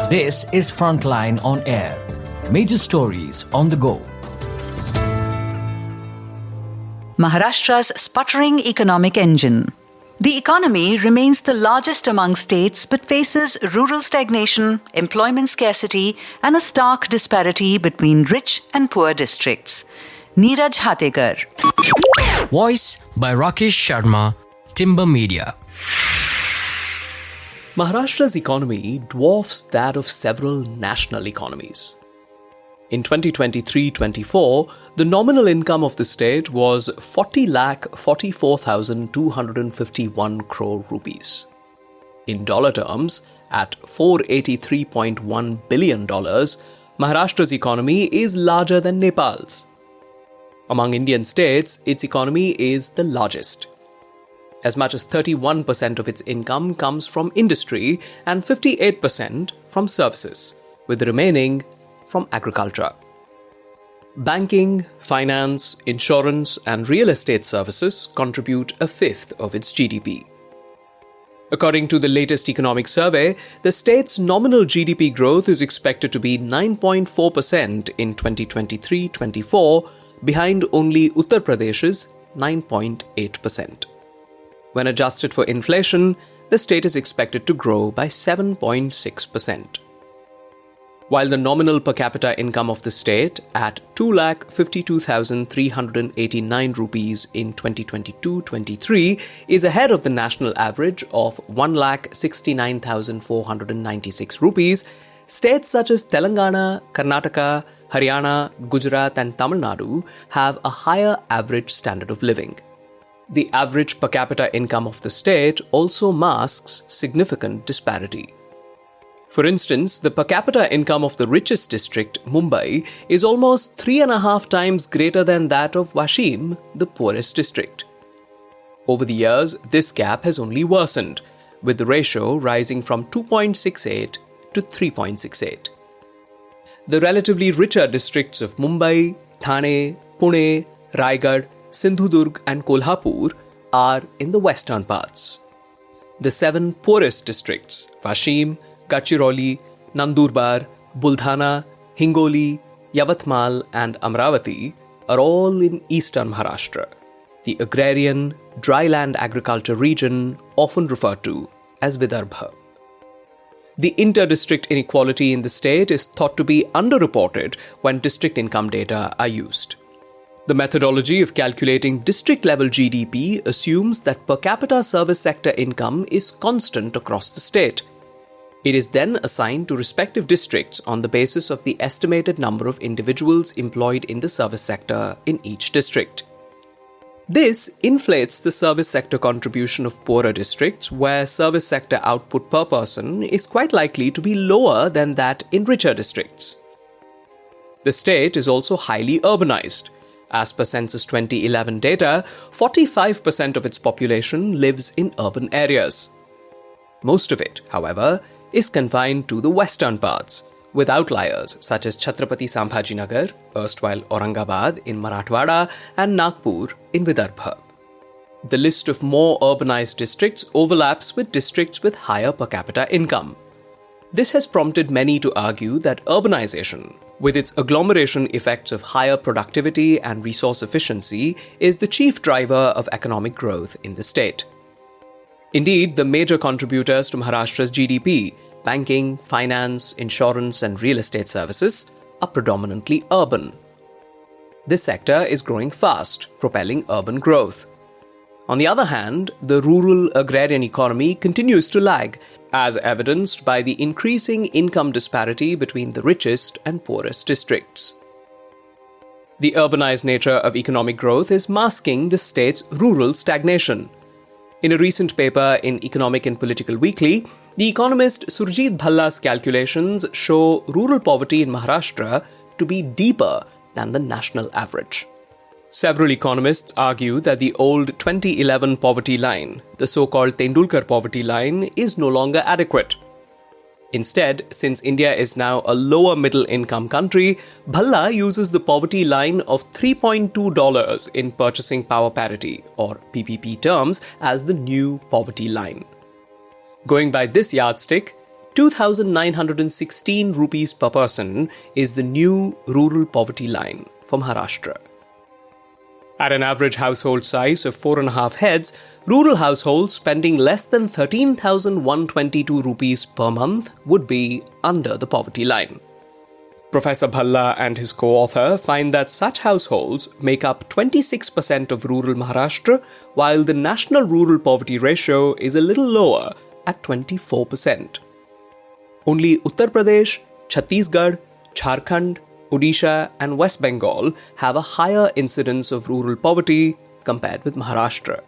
This is Frontline on Air. Major stories on the go. Maharashtra's sputtering economic engine. The economy remains the largest among states but faces rural stagnation, employment scarcity, and a stark disparity between rich and poor districts. Neeraj Hatekar. Voice by Rakesh Sharma, Timber Media. Maharashtra's economy dwarfs that of several national economies. In 2023-24, the nominal income of the state was 40,44,251 crore rupees. In dollar terms, at $483.1 billion, Maharashtra's economy is larger than Nepal's. Among Indian states, its economy is the largest. As much as 31% of its income comes from industry and 58% from services, with the remaining from agriculture. Banking, finance, insurance, and real estate services contribute a fifth of its GDP. According to the latest economic survey, the state's nominal GDP growth is expected to be 9.4% in 2023-24, behind only Uttar Pradesh's 9.8%. When adjusted for inflation, the state is expected to grow by 7.6%. While the nominal per capita income of the state at 2,52,389 rupees in 2022-23 is ahead of the national average of 1,69,496 rupees, states such as Telangana, Karnataka, Haryana, Gujarat and Tamil Nadu have a higher average standard of living. The average per capita income of the state also masks significant disparity. For instance, the per capita income of the richest district, Mumbai, is almost 3.5 times greater than that of Washim, the poorest district. Over the years, this gap has only worsened, with the ratio rising from 2.68 to 3.68. The relatively richer districts of Mumbai, Thane, Pune, Raigad, Sindhudurg and Kolhapur are in the western parts. The 7 poorest districts, Washim, Gadchiroli, Nandurbar, Buldhana, Hingoli, Yavatmal and Amravati are all in eastern Maharashtra, the agrarian, dryland agriculture region often referred to as Vidarbha. The inter-district inequality in the state is thought to be underreported when district income data are used. The methodology of calculating district-level GDP assumes that per capita service sector income is constant across the state. It is then assigned to respective districts on the basis of the estimated number of individuals employed in the service sector in each district. This inflates the service sector contribution of poorer districts where service sector output per person is quite likely to be lower than that in richer districts. The state is also highly urbanized. As per Census 2011 data, 45% of its population lives in urban areas. Most of it, however, is confined to the western parts, with outliers such as Chhatrapati Sambhajinagar, erstwhile Aurangabad in Marathwada, and Nagpur in Vidarbha. The list of more urbanized districts overlaps with districts with higher per capita income. This has prompted many to argue that urbanization, with its agglomeration effects of higher productivity and resource efficiency, is the chief driver of economic growth in the state. Indeed, the major contributors to Maharashtra's GDP, banking, finance, insurance and real estate services, are predominantly urban. This sector is growing fast, propelling urban growth. On the other hand, the rural agrarian economy continues to lag, as evidenced by the increasing income disparity between the richest and poorest districts. The urbanized nature of economic growth is masking the state's rural stagnation. In a recent paper in Economic and Political Weekly, the economist Surjit Bhalla's calculations show rural poverty in Maharashtra to be deeper than the national average. Several economists argue that the old 2011 poverty line, the so-called Tendulkar poverty line, is no longer adequate. Instead, since India is now a lower middle income country, Bhalla uses the poverty line of $3.2 in purchasing power parity, or PPP terms, as the new poverty line. Going by this yardstick, 2,916 rupees per person is the new rural poverty line for Maharashtra. At an average household size of 4.5 heads, rural households spending less than 13,122 rupees per month would be under the poverty line. Professor Bhalla and his co-author find that such households make up 26% of rural Maharashtra, while the national rural poverty ratio is a little lower at 24%. Only Uttar Pradesh, Chhattisgarh, Jharkhand, Odisha and West Bengal have a higher incidence of rural poverty compared with Maharashtra.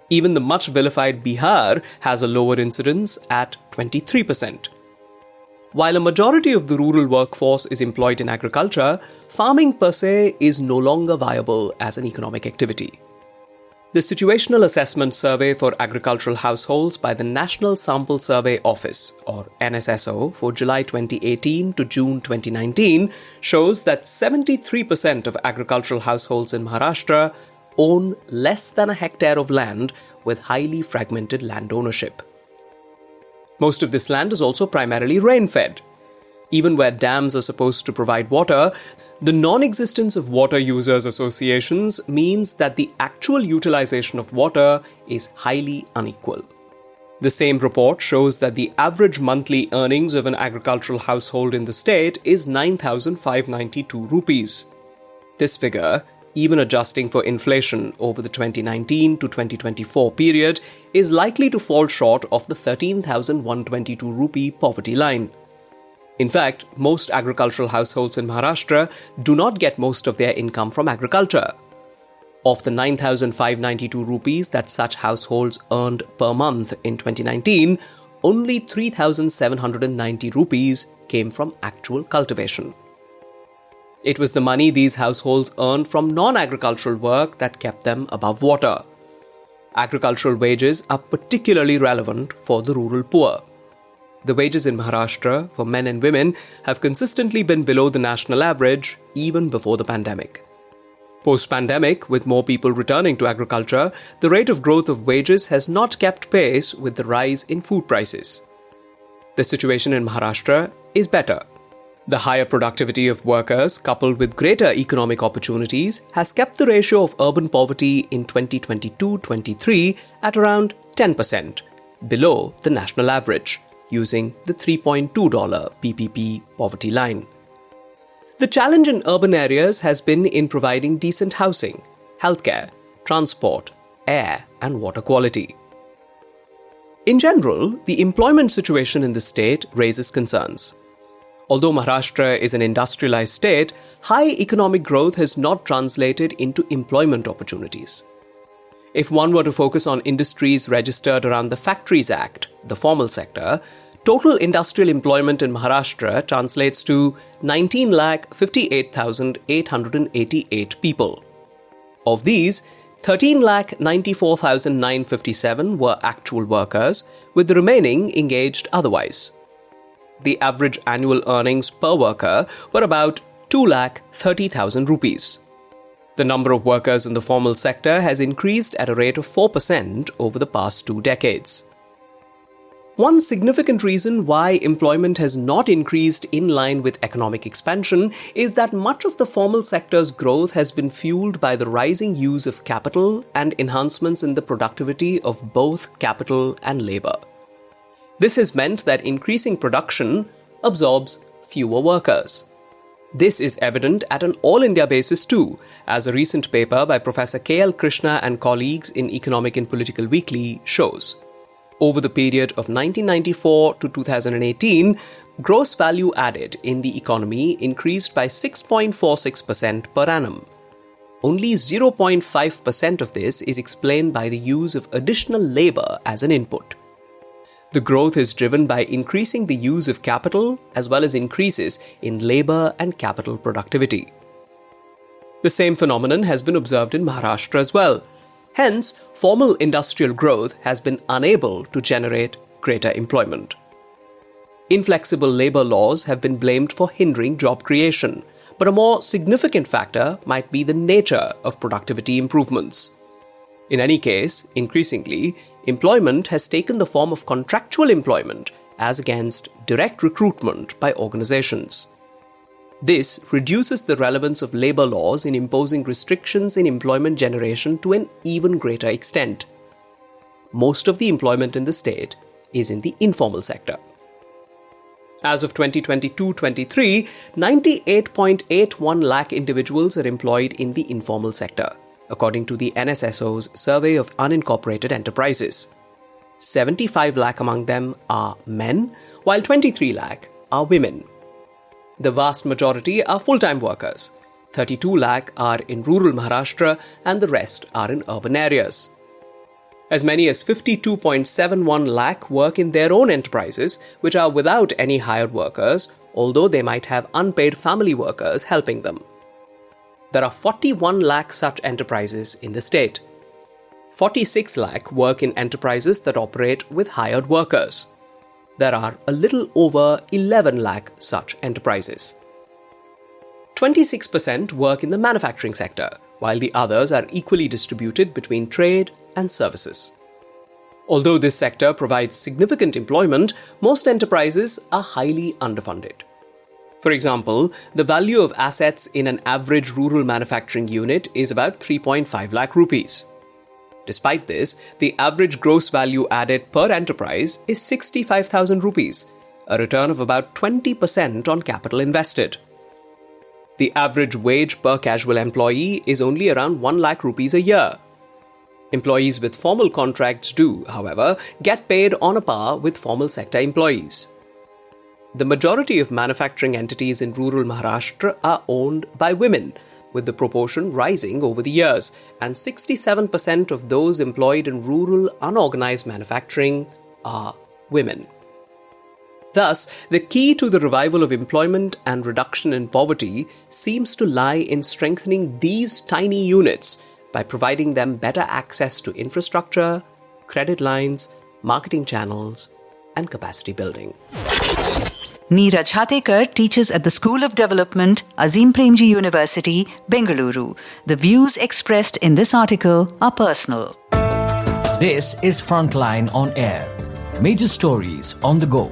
Even the much vilified Bihar has a lower incidence at 23%. While a majority of the rural workforce is employed in agriculture, farming per se is no longer viable as an economic activity. The Situational Assessment Survey for Agricultural Households by the National Sample Survey Office, or NSSO, for July 2018 to June 2019 shows that 73% of agricultural households in Maharashtra own less than a hectare of land with highly fragmented land ownership. Most of this land is also primarily rain-fed. Even where dams are supposed to provide water, the non-existence of water users associations means that the actual utilization of water is highly unequal. The same report shows that the average monthly earnings of an agricultural household in the state is 9,592 rupees. This figure, even adjusting for inflation over the 2019 to 2024 period, is likely to fall short of the 13,122 rupee poverty line. In fact, most agricultural households in Maharashtra do not get most of their income from agriculture. Of the 9,592 rupees that such households earned per month in 2019, only 3,790 rupees came from actual cultivation. It was the money these households earned from non-agricultural work that kept them above water. Agricultural wages are particularly relevant for the rural poor. The wages in Maharashtra for men and women have consistently been below the national average even before the pandemic. Post-pandemic, with more people returning to agriculture, the rate of growth of wages has not kept pace with the rise in food prices. The situation in Maharashtra is better. The higher productivity of workers, coupled with greater economic opportunities, has kept the ratio of urban poverty in 2022-23 at around 10%, below the national average, using the $3.2 PPP poverty line. The challenge in urban areas has been in providing decent housing, healthcare, transport, air, and water quality. In general, the employment situation in the state raises concerns. Although Maharashtra is an industrialized state, high economic growth has not translated into employment opportunities. If one were to focus on industries registered around the Factories Act, the formal sector, total industrial employment in Maharashtra translates to 19,58,888 people. Of these, 13,94,957 were actual workers, with the remaining engaged otherwise. The average annual earnings per worker were about 2,30,000 rupees. The number of workers in the formal sector has increased at a rate of 4% over the past 2 decades. One significant reason why employment has not increased in line with economic expansion is that much of the formal sector's growth has been fueled by the rising use of capital and enhancements in the productivity of both capital and labor. This has meant that increasing production absorbs fewer workers. This is evident at an all-India basis too, as a recent paper by Professor K.L. Krishna and colleagues in Economic and Political Weekly shows. Over the period of 1994 to 2018, gross value added in the economy increased by 6.46% per annum. Only 0.5% of this is explained by the use of additional labor as an input. The growth is driven by increasing the use of capital as well as increases in labor and capital productivity. The same phenomenon has been observed in Maharashtra as well. Hence, formal industrial growth has been unable to generate greater employment. Inflexible labor laws have been blamed for hindering job creation, but a more significant factor might be the nature of productivity improvements. In any case, increasingly, employment has taken the form of contractual employment as against direct recruitment by organizations. This reduces the relevance of labor laws in imposing restrictions in employment generation to an even greater extent. Most of the employment in the state is in the informal sector. As of 2022-23, 98.81 lakh individuals are employed in the informal sector, according to the NSSO's Survey of Unincorporated Enterprises. 75 lakh among them are men, while 23 lakh are women. The vast majority are full-time workers. 32 lakh are in rural Maharashtra and the rest are in urban areas. As many as 52.71 lakh work in their own enterprises, which are without any hired workers, although they might have unpaid family workers helping them. There are 41 lakh such enterprises in the state. 46 lakh work in enterprises that operate with hired workers. There are a little over 11 lakh such enterprises. 26% work in the manufacturing sector, while the others are equally distributed between trade and services. Although this sector provides significant employment, most enterprises are highly underfunded. For example, the value of assets in an average rural manufacturing unit is about 3.5 lakh rupees. Despite this, the average gross value added per enterprise is 65,000 rupees, a return of about 20% on capital invested. The average wage per casual employee is only around 1 lakh rupees a year. Employees with formal contracts do, however, get paid on a par with formal sector employees. The majority of manufacturing entities in rural Maharashtra are owned by women, with the proportion rising over the years, and 67% of those employed in rural unorganized manufacturing are women. Thus, the key to the revival of employment and reduction in poverty seems to lie in strengthening these tiny units by providing them better access to infrastructure, credit lines, marketing channels, and capacity building. Neeraj Hatekar teaches at the School of Development, Azim Premji University, Bengaluru. The views expressed in this article are personal. This is Frontline on Air. Major stories on the go.